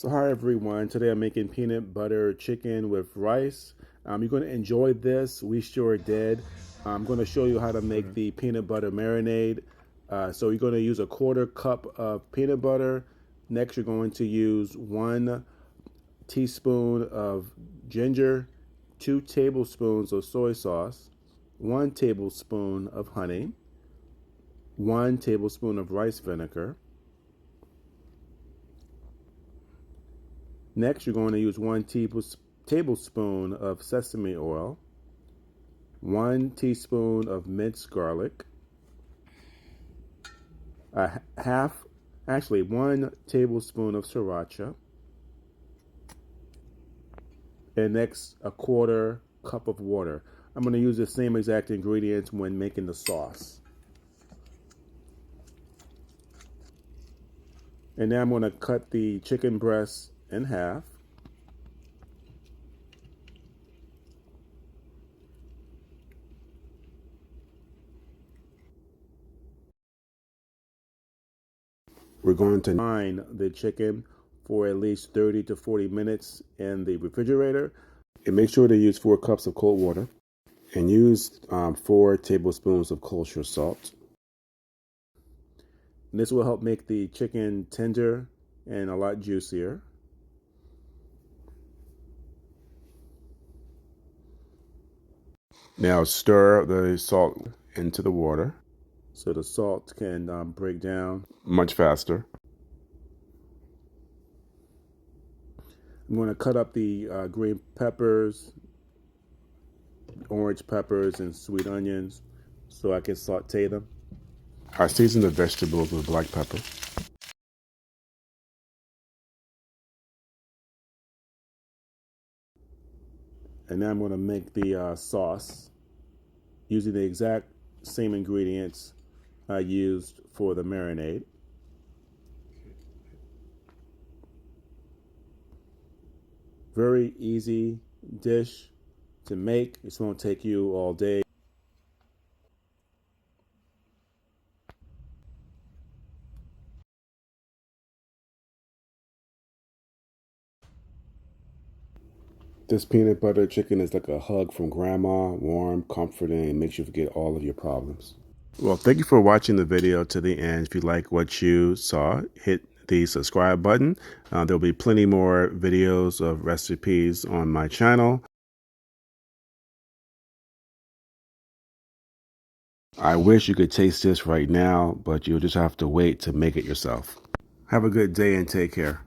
So hi everyone, today I'm making peanut butter chicken with rice. You're going to enjoy this, we sure did. I'm going to show you how to make the peanut butter marinade. So you're going to use a 1/4 cup of peanut butter. Next you're going to use 1 teaspoon of ginger, 2 tablespoons of soy sauce, 1 tablespoon of honey, 1 tablespoon of rice vinegar. Next, you're going to use 1 tablespoon of sesame oil, 1 teaspoon of minced garlic, 1 tablespoon of sriracha, and next 1/4 cup of water. I'm going to use the same exact ingredients when making the sauce. And now I'm going to cut the chicken breast in half. We're going to brine the chicken for at least 30 to 40 minutes in the refrigerator. And make sure to use 4 cups of cold water and use 4 tablespoons of kosher salt. And this will help make the chicken tender and a lot juicier. Now stir the salt into the water so the salt can break down much faster. I'm going to cut up the green peppers, orange peppers, and sweet onions so I can saute them. I season the vegetables with black pepper. And now I'm going to make the sauce using the exact same ingredients I used for the marinade. Very easy dish to make. This won't take you all day. This peanut butter chicken is like a hug from grandma, warm, comforting, and makes you forget all of your problems. Well, thank you for watching the video to the end. If you like what you saw, hit the subscribe button. There'll be plenty more videos of recipes on my channel. I wish you could taste this right now, but you'll just have to wait to make it yourself. Have a good day and take care.